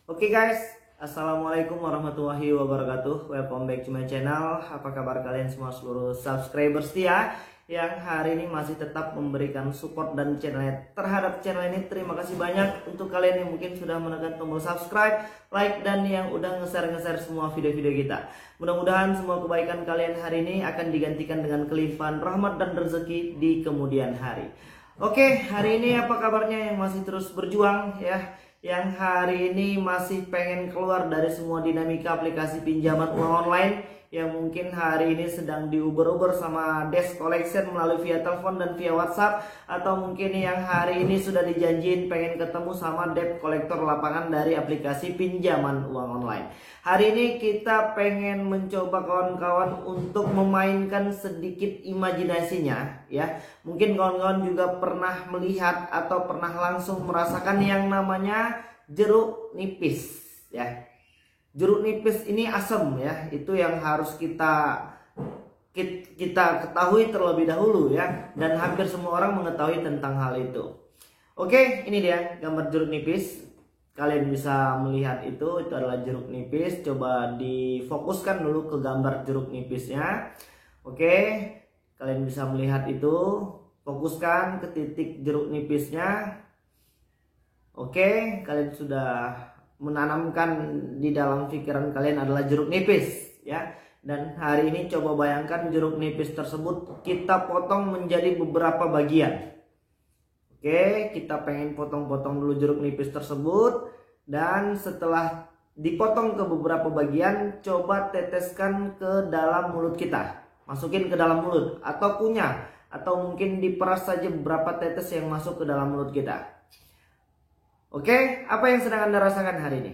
Oke guys, Assalamualaikum warahmatullahi wabarakatuh. Welcome back to my channel. Apa kabar kalian semua seluruh subscriber setia yang hari ini masih tetap memberikan support dan terhadap channel ini. Terima kasih banyak untuk kalian yang mungkin sudah menekan tombol subscribe, like, dan yang udah nge-share semua video-video kita. Mudah-mudahan semua kebaikan kalian hari ini akan digantikan dengan kelimpahan rahmat dan rezeki di kemudian hari. Oke, hari ini apa kabarnya yang masih terus berjuang ya, yang hari ini masih pengen keluar dari semua dinamika aplikasi pinjaman uang online, yang mungkin hari ini sedang diuber-uber sama desk collection melalui via telepon dan via WhatsApp, atau mungkin yang hari ini sudah dijanjiin pengen ketemu sama debt collector lapangan dari aplikasi pinjaman uang online. Hari ini kita pengen mencoba kawan-kawan untuk memainkan sedikit imajinasinya ya. Mungkin kawan-kawan juga pernah melihat atau pernah langsung merasakan yang namanya jeruk nipis ya. Jeruk nipis ini asam ya, itu yang harus kita ketahui terlebih dahulu ya, dan hampir semua orang mengetahui tentang hal itu. Oke, ini dia gambar jeruk nipis. Kalian bisa melihat itu adalah jeruk nipis. Coba difokuskan dulu ke gambar jeruk nipisnya. Oke, kalian bisa melihat itu. Fokuskan ke titik jeruk nipisnya. Oke, kalian sudah menanamkan di dalam pikiran kalian adalah jeruk nipis ya. Dan hari ini coba bayangkan jeruk nipis tersebut kita potong menjadi beberapa bagian. Oke, kita pengen potong-potong dulu jeruk nipis tersebut, dan setelah dipotong ke beberapa bagian, coba teteskan ke dalam mulut kita. Masukin ke dalam mulut atau kunyah, atau mungkin diperas saja beberapa tetes yang masuk ke dalam mulut kita. Oke, apa yang sedang Anda rasakan hari ini?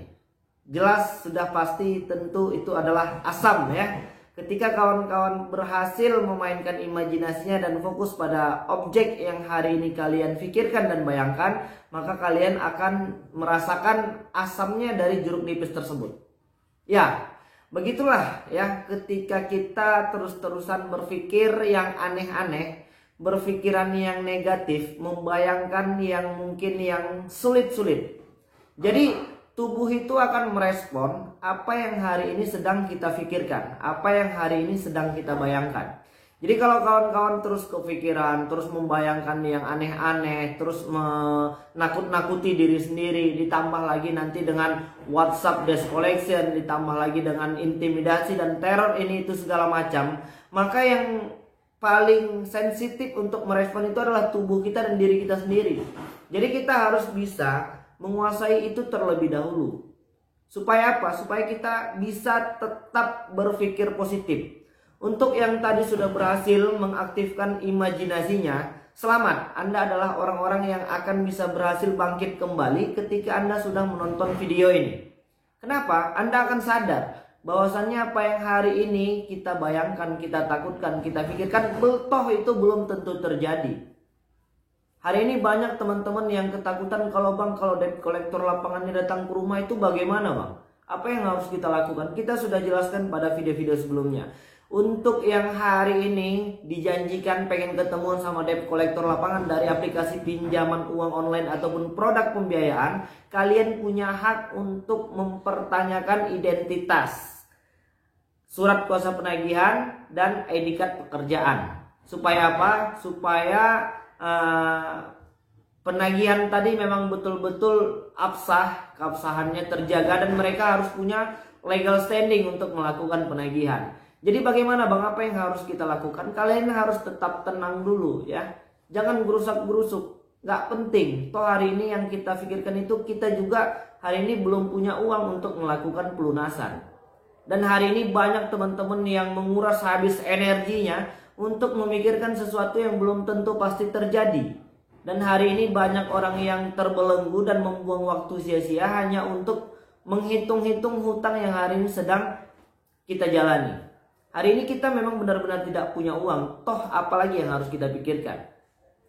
Jelas sudah pasti tentu itu adalah asam ya. Ketika kawan-kawan berhasil memainkan imajinasinya dan fokus pada objek yang hari ini kalian pikirkan dan bayangkan, maka kalian akan merasakan asamnya dari jeruk nipis tersebut. Ya, begitulah ya, ketika kita terus-terusan berpikir yang aneh-aneh, berpikiran yang negatif, membayangkan yang mungkin yang sulit-sulit. Jadi tubuh itu akan merespon apa yang hari ini sedang kita pikirkan, apa yang hari ini sedang kita bayangkan. Jadi kalau kawan-kawan terus kepikiran, terus membayangkan yang aneh-aneh, terus menakut-nakuti diri sendiri, ditambah lagi nanti dengan WhatsApp desk collection, ditambah lagi dengan intimidasi dan teror ini itu segala macam, maka yang paling sensitif untuk merespon itu adalah tubuh kita dan diri kita sendiri. Jadi kita harus bisa menguasai itu terlebih dahulu. Supaya apa? Supaya kita bisa tetap berpikir positif. Untuk yang tadi sudah berhasil mengaktifkan imajinasinya, selamat. Anda adalah orang-orang yang akan bisa berhasil bangkit kembali ketika Anda sudah menonton video ini. Kenapa? Anda akan sadar bahwasannya apa yang hari ini kita bayangkan, kita takutkan, kita pikirkan, toh itu belum tentu terjadi. Hari ini banyak teman-teman yang ketakutan, kalau debt collector lapangannya datang ke rumah itu bagaimana bang? Apa yang harus kita lakukan? Kita sudah jelaskan pada video-video sebelumnya. Untuk yang hari ini dijanjikan pengen ketemu sama debt collector lapangan dari aplikasi pinjaman uang online ataupun produk pembiayaan, kalian punya hak untuk mempertanyakan identitas, surat kuasa penagihan, dan ID card pekerjaan. Supaya apa? Supaya penagihan tadi memang betul-betul keabsahannya terjaga, dan mereka harus punya legal standing untuk melakukan penagihan. Jadi bagaimana bang, apa yang harus kita lakukan? Kalian harus tetap tenang dulu ya, jangan gerusak-gerusuk, nggak penting. Toh hari ini yang kita pikirkan itu, kita juga hari ini belum punya uang untuk melakukan pelunasan. Dan hari ini banyak teman-teman yang menguras habis energinya untuk memikirkan sesuatu yang belum tentu pasti terjadi. Dan hari ini banyak orang yang terbelenggu dan membuang waktu sia-sia hanya untuk menghitung-hitung hutang yang hari ini sedang kita jalani. Hari ini kita memang benar-benar tidak punya uang. Toh apalagi yang harus kita pikirkan?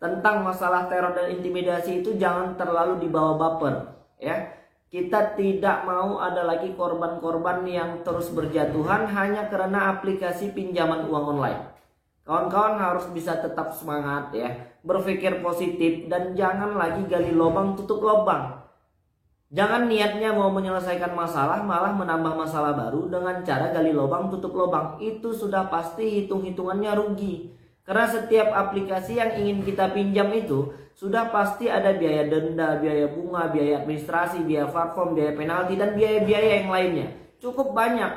Tentang masalah teror dan intimidasi itu jangan terlalu dibawa baper ya. Kita tidak mau ada lagi korban-korban yang terus berjatuhan hanya karena aplikasi pinjaman uang online. Kawan-kawan harus bisa tetap semangat ya, berpikir positif, dan jangan lagi gali lubang tutup lubang. Jangan niatnya mau menyelesaikan masalah malah menambah masalah baru dengan cara gali lubang tutup lubang. Itu sudah pasti hitung-hitungannya rugi. Karena setiap aplikasi yang ingin kita pinjam itu sudah pasti ada biaya denda, biaya bunga, biaya administrasi, biaya platform, biaya penalti, dan biaya-biaya yang lainnya. Cukup banyak.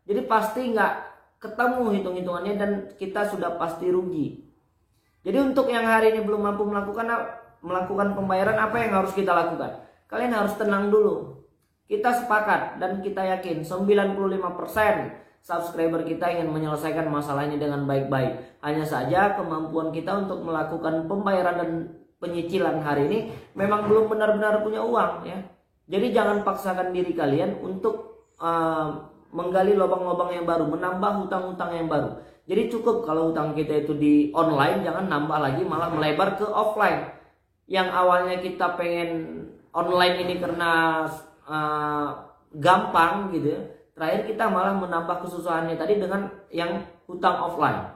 Jadi pasti nggak ketemu hitung-hitungannya dan kita sudah pasti rugi. Jadi untuk yang hari ini belum mampu melakukan pembayaran, apa yang harus kita lakukan? Kalian harus tenang dulu. Kita sepakat dan kita yakin 95% subscriber kita ingin menyelesaikan masalahnya dengan baik-baik. Hanya saja kemampuan kita untuk melakukan pembayaran dan penyicilan hari ini memang belum benar-benar punya uang ya. Jadi jangan paksakan diri kalian untuk menggali lubang-lubang yang baru, menambah hutang-hutang yang baru. Jadi cukup kalau hutang kita itu di online, jangan nambah lagi malah melebar ke offline. Yang awalnya kita pengen online ini karena gampang gitu ya. Terakhir kita malah menambah kesusahannya tadi dengan yang hutang offline.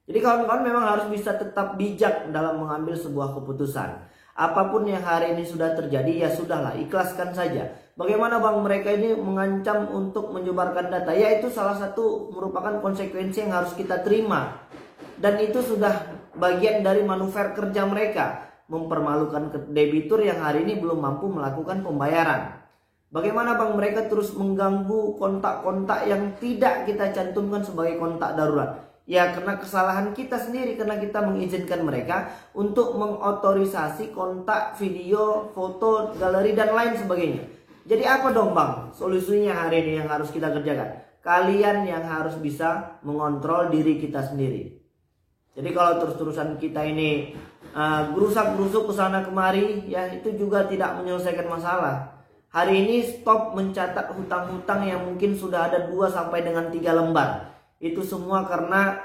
Jadi kawan-kawan memang harus bisa tetap bijak dalam mengambil sebuah keputusan. Apapun yang hari ini sudah terjadi ya sudahlah, ikhlaskan saja. Bagaimana bang mereka ini mengancam untuk menyebarkan data? Ya itu salah satu merupakan konsekuensi yang harus kita terima. Dan itu sudah bagian dari manuver kerja mereka. Mempermalukan debitur yang hari ini belum mampu melakukan pembayaran. Bagaimana bang mereka terus mengganggu kontak-kontak yang tidak kita cantumkan sebagai kontak darurat? Ya karena kesalahan kita sendiri, karena kita mengizinkan mereka untuk mengotorisasi kontak, video, foto, galeri dan lain sebagainya. Jadi apa dong bang solusinya hari ini yang harus kita kerjakan? Kalian yang harus bisa mengontrol diri kita sendiri. Jadi kalau terus-terusan kita ini gerusak-gerusuk ke sana kemari, ya itu juga tidak menyelesaikan masalah. Hari ini stop mencatat hutang-hutang yang mungkin sudah ada 2 sampai dengan 3 lembar. Itu semua karena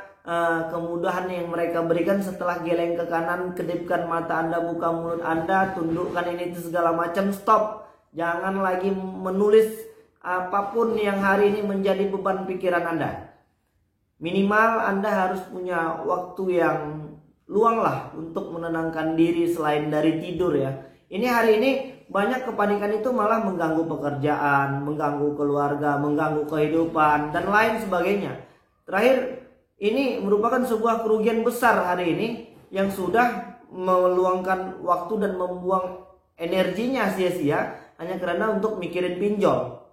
kemudahan yang mereka berikan setelah geleng ke kanan, kedipkan mata Anda, buka mulut Anda, tundukkan ini itu segala macam, stop. Jangan lagi menulis apapun yang hari ini menjadi beban pikiran Anda. Minimal Anda harus punya waktu yang luang lah untuk menenangkan diri selain dari tidur ya. Ini hari ini banyak kepanikan itu malah mengganggu pekerjaan, mengganggu keluarga, mengganggu kehidupan dan lain sebagainya. Terakhir ini merupakan sebuah kerugian besar hari ini yang sudah meluangkan waktu dan membuang energinya sia-sia hanya karena untuk mikirin pinjol.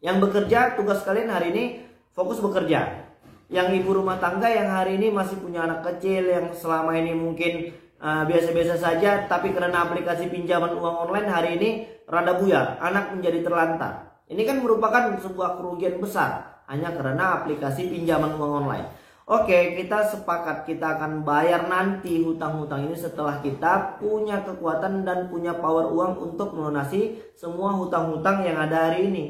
Yang bekerja, tugas kalian hari ini fokus bekerja. Yang ibu rumah tangga yang hari ini masih punya anak kecil yang selama ini mungkin biasa-biasa saja, tapi karena aplikasi pinjaman uang online hari ini rada buyar, anak menjadi terlantar. Ini kan merupakan sebuah kerugian besar hanya karena aplikasi pinjaman uang online. Oke, kita sepakat kita akan bayar nanti hutang-hutang ini setelah kita punya kekuatan dan punya power uang untuk melunasi semua hutang-hutang yang ada hari ini.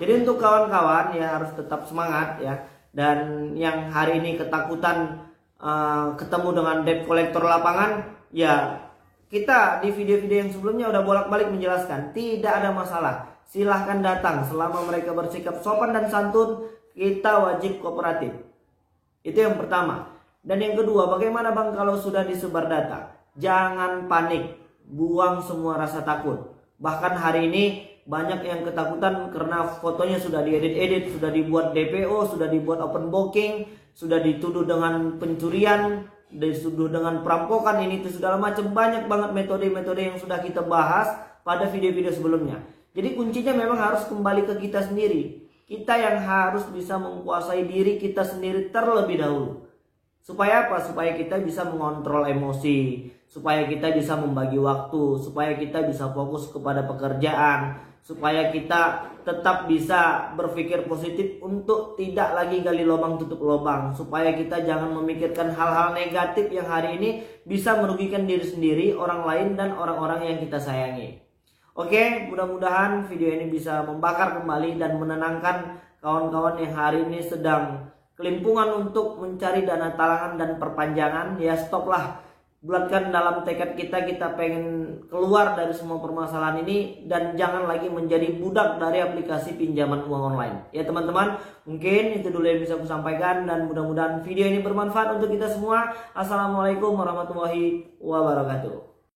Jadi untuk kawan-kawan ya harus tetap semangat ya. Dan yang hari ini ketakutan ketemu dengan debt collector lapangan, ya kita di video-video yang sebelumnya udah bolak-balik menjelaskan tidak ada masalah. Silahkan datang selama mereka bersikap sopan dan santun, kita wajib kooperatif. Itu yang pertama. Dan yang kedua, bagaimana bang kalau sudah disebar data? Jangan panik, buang semua rasa takut. Bahkan hari ini banyak yang ketakutan karena fotonya sudah diedit-edit, sudah dibuat DPO, sudah dibuat open booking, sudah dituduh dengan pencurian, dituduh dengan perampokan, ini itu segala macam. Banyak banget metode-metode yang sudah kita bahas pada video-video sebelumnya. Jadi kuncinya memang harus kembali ke kita sendiri. Kita yang harus bisa menguasai diri kita sendiri terlebih dahulu. Supaya apa? Supaya kita bisa mengontrol emosi, supaya kita bisa membagi waktu, supaya kita bisa fokus kepada pekerjaan, supaya kita tetap bisa berpikir positif untuk tidak lagi gali lubang tutup lubang, supaya kita jangan memikirkan hal-hal negatif yang hari ini bisa merugikan diri sendiri, orang lain, dan orang-orang yang kita sayangi. Oke, mudah-mudahan video ini bisa membakar kembali dan menenangkan kawan-kawan yang hari ini sedang kelimpungan untuk mencari dana talangan dan perpanjangan. Ya stoplah, bulatkan dalam tekad kita pengen keluar dari semua permasalahan ini dan jangan lagi menjadi budak dari aplikasi pinjaman uang online. Ya teman-teman, mungkin itu dulu yang bisa aku sampaikan dan mudah-mudahan video ini bermanfaat untuk kita semua. Assalamualaikum warahmatullahi wabarakatuh.